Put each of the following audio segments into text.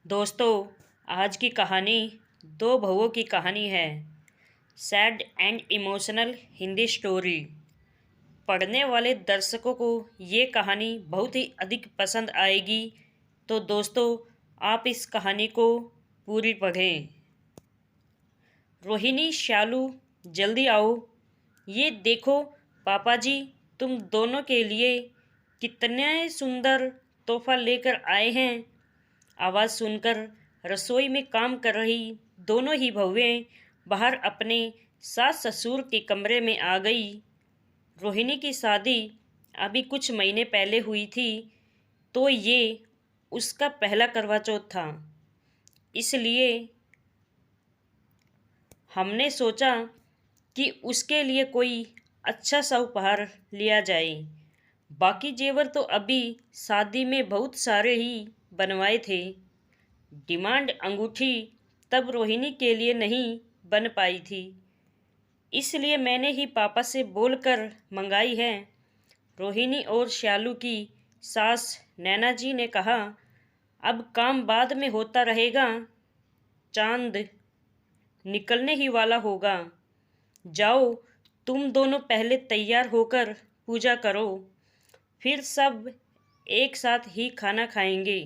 दोस्तों, आज की कहानी दो बहुओं की कहानी है। Sad and emotional Hindi story. पढ़ने वाले दर्शकों को ये कहानी बहुत ही अधिक पसंद आएगी, तो दोस्तों आप इस कहानी को पूरी पढ़ें। रोहिणी, शालू, जल्दी आओ। ये देखो पापा जी, तुम दोनों के लिए कितने सुंदर तोहफा लेकर आए हैं। आवाज़ सुनकर रसोई में काम कर रही दोनों ही बहुएं बाहर अपने सास ससुर के कमरे में आ गई। रोहिणी की शादी अभी कुछ महीने पहले हुई थी, तो ये उसका पहला करवा चौथ था। इसलिए हमने सोचा कि उसके लिए कोई अच्छा सा उपहार लिया जाए। बाकी जेवर तो अभी शादी में बहुत सारे ही बनवाए थे। डिमांड अंगूठी तब रोहिणी के लिए नहीं बन पाई थी, इसलिए मैंने ही पापा से बोलकर मंगाई है। रोहिणी और श्यालू की सास नैना जी ने कहा, अब काम बाद में होता रहेगा, चांद निकलने ही वाला होगा। जाओ, तुम दोनों पहले तैयार होकर पूजा करो, फिर सब एक साथ ही खाना खाएंगे।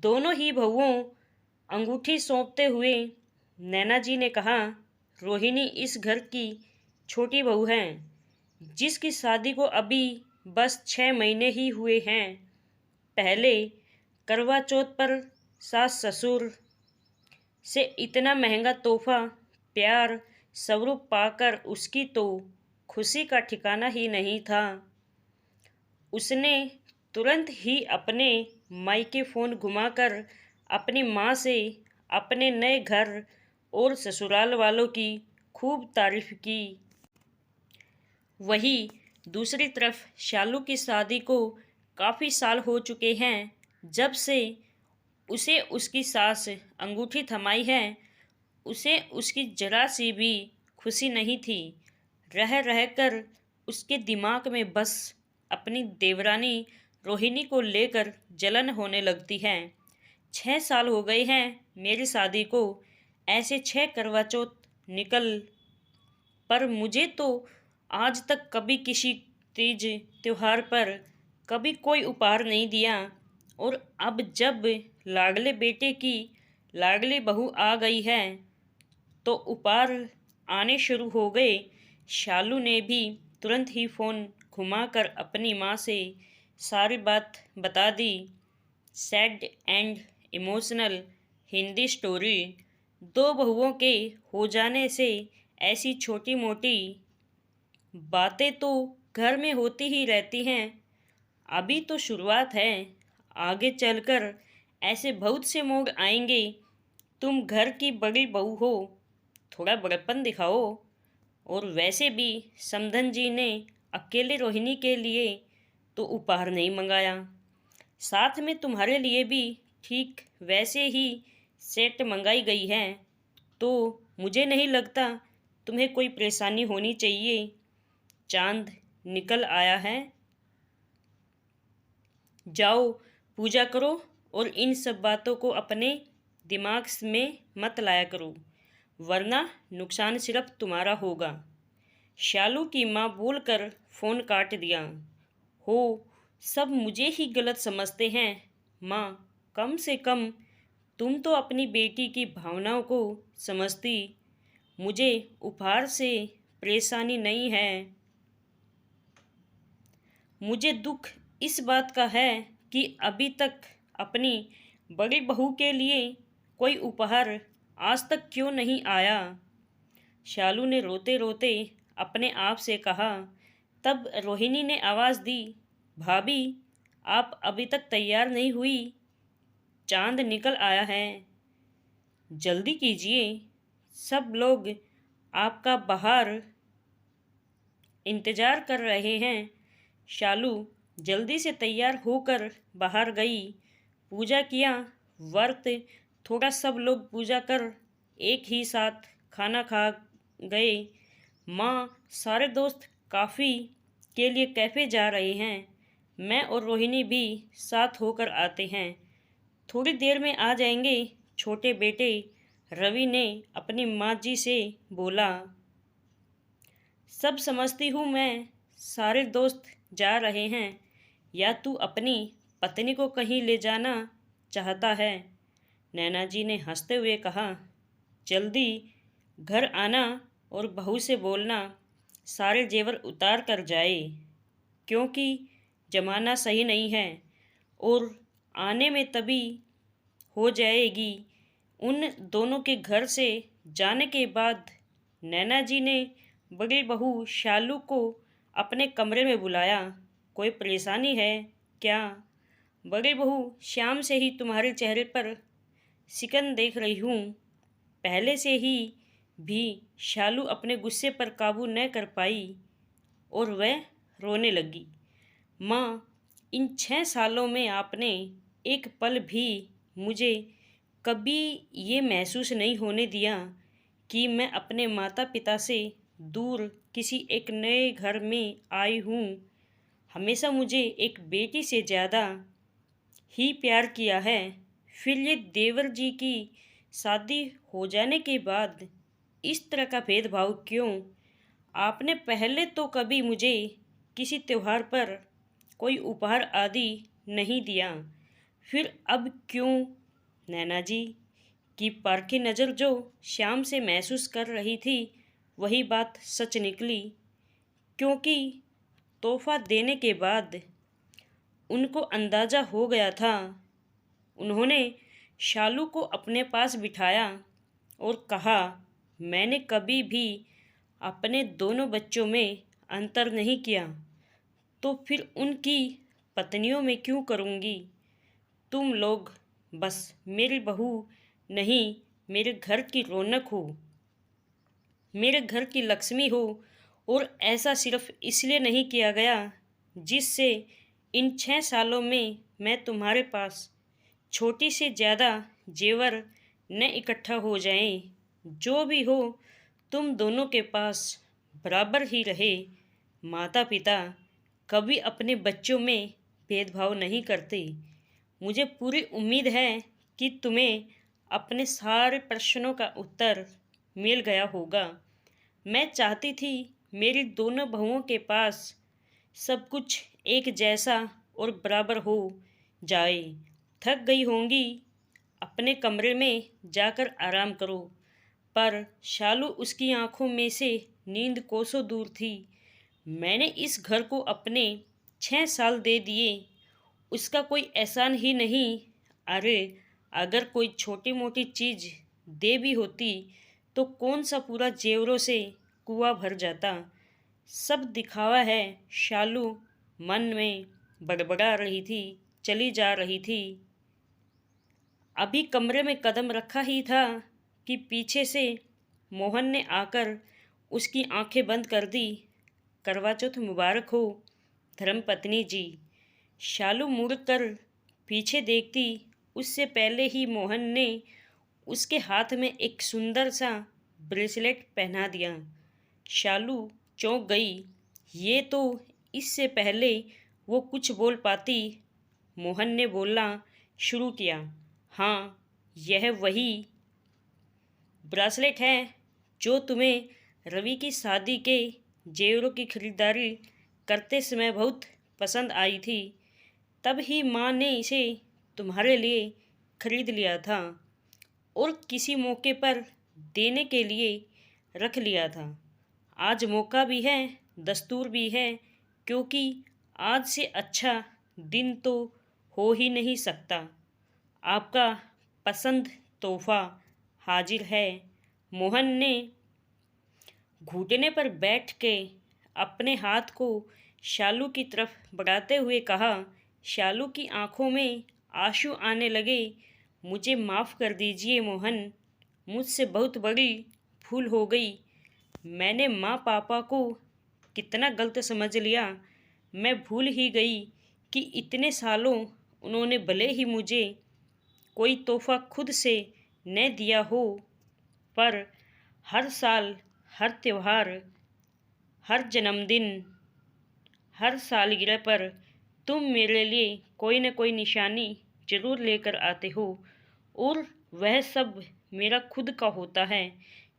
दोनों ही बहुओं अंगूठी सौंपते हुए नैना जी ने कहा, रोहिणी इस घर की छोटी बहू है, जिसकी शादी को अभी बस 6 महीने ही हुए हैं। पहले करवा चौथ पर सास ससुर से इतना महंगा तोहफा, प्यार, स्वरूप पाकर उसकी तो खुशी का ठिकाना ही नहीं था। उसने तुरंत ही अपने मायके फ़ोन घुमाकर अपनी माँ से अपने नए घर और ससुराल वालों की खूब तारीफ की। वहीं दूसरी तरफ शालू की शादी को काफ़ी साल हो चुके हैं जब से उसे उसकी सास अंगूठी थमाई है। उसे उसकी जरा सी भी खुशी नहीं थी। रह रहकर उसके दिमाग में बस अपनी देवरानी रोहिणी को लेकर जलन होने लगती है। 6 साल हो गए हैं मेरी शादी को, ऐसे 6 करवा चौथ निकल, पर मुझे तो आज तक कभी किसी तीज त्योहार पर कभी कोई उपहार नहीं दिया। और अब जब लाडले बेटे की लाडली बहू आ गई है तो उपहार आने शुरू हो गए। शालू ने भी तुरंत ही फ़ोन घुमाकर अपनी माँ से सारी बात बता दी। Sad and emotional Hindi story. दो बहुओं के हो जाने से ऐसी छोटी मोटी बातें तो घर में होती ही रहती हैं। अभी तो शुरुआत है, आगे चलकर ऐसे बहुत से मोड़ आएंगे। तुम घर की बड़ी बहू हो, थोड़ा बड़प्पन दिखाओ। और वैसे भी समधन जी ने अकेले रोहिणी के लिए तो उपहार नहीं मंगाया, साथ में तुम्हारे लिए भी ठीक वैसे ही सेट मंगाई गई है, तो मुझे नहीं लगता तुम्हें कोई परेशानी होनी चाहिए। चांद निकल आया है, जाओ पूजा करो और इन सब बातों को अपने दिमाग में मत लाया करो, वरना नुकसान सिर्फ तुम्हारा होगा। शालू की माँ बोलकर फ़ोन काट दिया। हो, सब मुझे ही गलत समझते हैं माँ, कम से कम तुम तो अपनी बेटी की भावनाओं को समझती। मुझे उपहार से परेशानी नहीं है, मुझे दुख इस बात का है कि अभी तक अपनी बड़ी बहू के लिए कोई उपहार आज तक क्यों नहीं आया। शालू ने रोते रोते अपने आप से कहा। तब रोहिणी ने आवाज़ दी, भाभी आप अभी तक तैयार नहीं हुई, चांद निकल आया है, जल्दी कीजिए, सब लोग आपका बाहर इंतज़ार कर रहे हैं। शालू जल्दी से तैयार होकर बाहर गई। पूजा किया, व्रत थोड़ा सब लोग पूजा कर एक ही साथ खाना खा गए। माँ, सारे दोस्त काफ़ी के लिए कैफ़े जा रहे हैं, मैं और रोहिणी भी साथ होकर आते हैं। थोड़ी देर में आ जाएंगे। छोटे बेटे रवि ने अपनी माँ जी से बोला। सब समझती हूँ मैं, सारे दोस्त जा रहे हैं, या तू अपनी पत्नी को कहीं ले जाना चाहता है? नैना जी ने हंसते हुए कहा। जल्दी घर आना और बहू से बोलना सारे जेवर उतार कर जाए, क्योंकि जमाना सही नहीं है और आने में तभी हो जाएगी। उन दोनों के घर से जाने के बाद नैना जी ने बड़ी बहू शालू को अपने कमरे में बुलाया। कोई परेशानी है क्या? बड़ी बहू, शाम से ही तुम्हारे चेहरे पर सिकन देख रही हूँ। पहले से ही भी शालू अपने गुस्से पर काबू न कर पाई और वह रोने लगी। माँ, इन 6 सालों में आपने एक पल भी मुझे कभी ये महसूस नहीं होने दिया कि मैं अपने माता पिता से दूर किसी एक नए घर में आई हूँ। हमेशा मुझे एक बेटी से ज़्यादा ही प्यार किया है। फिर ये देवर जी की शादी हो जाने के बाद इस तरह का भेदभाव क्यों? आपने पहले तो कभी मुझे किसी त्योहार पर कोई उपहार आदि नहीं दिया, फिर अब क्यों? नैना जी की परखी नज़र जो शाम से महसूस कर रही थी, वही बात सच निकली, क्योंकि तोहफा देने के बाद उनको अंदाज़ा हो गया था। उन्होंने शालू को अपने पास बिठाया और कहा, मैंने कभी भी अपने दोनों बच्चों में अंतर नहीं किया, तो फिर उनकी पत्नियों में क्यों करूँगी? तुम लोग बस मेरी बहू नहीं, मेरे घर की रौनक हो, मेरे घर की लक्ष्मी हो। और ऐसा सिर्फ इसलिए नहीं किया गया जिससे इन 6 सालों में मैं तुम्हारे पास छोटी से ज़्यादा जेवर न इकट्ठा हो जाएं। जो भी हो, तुम दोनों के पास बराबर ही रहे। माता पिता कभी अपने बच्चों में भेदभाव नहीं करते। मुझे पूरी उम्मीद है कि तुम्हें अपने सारे प्रश्नों का उत्तर मिल गया होगा। मैं चाहती थी मेरी दोनों बहुओं के पास सब कुछ एक जैसा और बराबर हो जाए। थक गई होंगी, अपने कमरे में जाकर आराम करो। पर शालू, उसकी आंखों में से नींद कोसों दूर थी। मैंने इस घर को अपने 6 साल दे दिए, उसका कोई एहसान ही नहीं। अरे, अगर कोई छोटी मोटी चीज़ दे भी होती तो कौन सा पूरा जेवरों से कुआं भर जाता। सब दिखावा है। शालू मन में बड़बड़ा रही थी, चली जा रही थी। अभी कमरे में कदम रखा ही था कि पीछे से मोहन ने आकर उसकी आंखें बंद कर दी। करवा चौथ मुबारक हो धर्मपत्नी जी। शालू मुड़कर पीछे देखती उससे पहले ही मोहन ने उसके हाथ में एक सुंदर सा ब्रेसलेट पहना दिया। शालू चौंक गई। ये तो इससे पहले वो कुछ बोल पाती, मोहन ने बोलना शुरू किया। हाँ, यह वही ब्रेसलेट है जो तुम्हें रवि की शादी के जेवरों की खरीदारी करते समय बहुत पसंद आई थी। तब ही माँ ने इसे तुम्हारे लिए खरीद लिया था और किसी मौके पर देने के लिए रख लिया था। आज मौका भी है, दस्तूर भी है, क्योंकि आज से अच्छा दिन तो हो ही नहीं सकता। आपका पसंद तोहफा हाजिर है। मोहन ने घुटने पर बैठ के अपने हाथ को शालू की तरफ बढ़ाते हुए कहा। शालू की आंखों में आंसू आने लगे। मुझे माफ़ कर दीजिए मोहन, मुझसे बहुत बड़ी भूल हो गई। मैंने माँ पापा को कितना गलत समझ लिया। मैं भूल ही गई कि इतने सालों उन्होंने भले ही मुझे कोई तोहफा खुद से न दिया हो, पर हर साल, हर त्योहार, हर जन्मदिन, हर सालगिरह पर तुम मेरे लिए कोई न कोई निशानी ज़रूर लेकर आते हो और वह सब मेरा खुद का होता है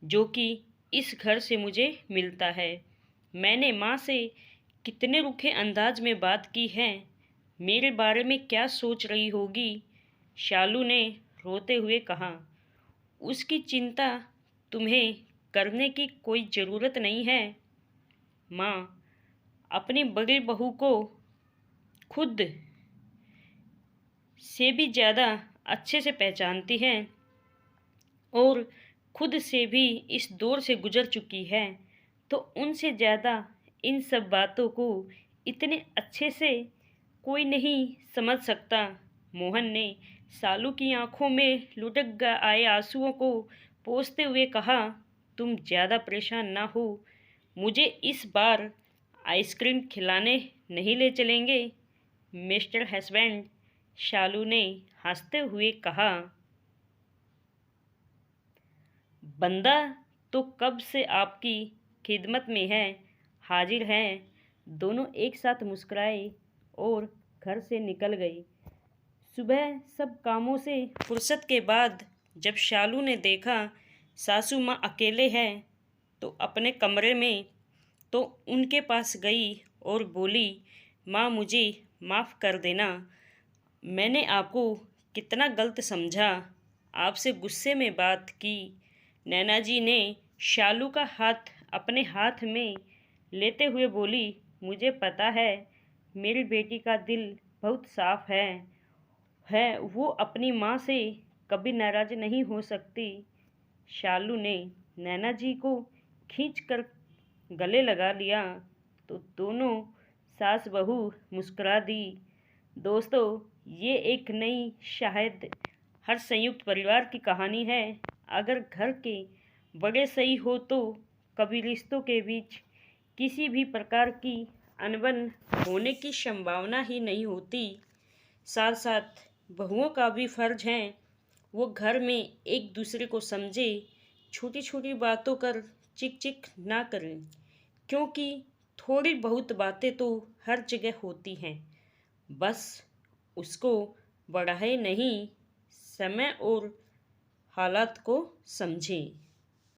जो कि इस घर से मुझे मिलता है। मैंने माँ से कितने रूखे अंदाज में बात की है, मेरे बारे में क्या सोच रही होगी। शालू ने रोते हुए कहा, उसकी चिंता तुम्हें करने की कोई ज़रूरत नहीं है। माँ अपनी बड़ी बहू को खुद से भी ज़्यादा अच्छे से पहचानती हैं और खुद से भी इस दौर से गुजर चुकी है, तो उनसे ज़्यादा इन सब बातों को इतने अच्छे से कोई नहीं समझ सकता। मोहन ने सालू की आंखों में लुढ़क आए आंसुओं को पोंछते हुए कहा, तुम ज़्यादा परेशान ना हो, मुझे इस बार आइसक्रीम खिलाने नहीं ले चलेंगे मिस्टर हस्बैंड। शालू ने हंसते हुए कहा, बंदा तो कब से आपकी खिदमत में है, हाजिर हैं। दोनों एक साथ मुस्कुराए और घर से निकल गए। सुबह सब कामों से फुर्सत के बाद जब शालू ने देखा सासू माँ अकेले हैं तो अपने कमरे में तो उनके पास गई और बोली, माँ मुझे माफ़ कर देना, मैंने आपको कितना गलत समझा, आपसे गुस्से में बात की। नैना जी ने शालू का हाथ अपने हाथ में लेते हुए बोली, मुझे पता है मेरी बेटी का दिल बहुत साफ है वो अपनी माँ से कभी नाराज़ नहीं हो सकती। शालू ने नैना जी को खींच कर गले लगा लिया तो दोनों सास बहू मुस्कुरा दी। दोस्तों, ये एक नई शायद हर संयुक्त परिवार की कहानी है। अगर घर के बड़े सही हो तो कभी रिश्तों के बीच किसी भी प्रकार की अनबन होने की संभावना ही नहीं होती। साथ साथ बहुओं का भी फर्ज है वो घर में एक दूसरे को समझे, छोटी छोटी बातों कर चिक चिक ना करें, क्योंकि थोड़ी बहुत बातें तो हर जगह होती हैं, बस उसको बढ़ाए नहीं, समय और हालात को समझें।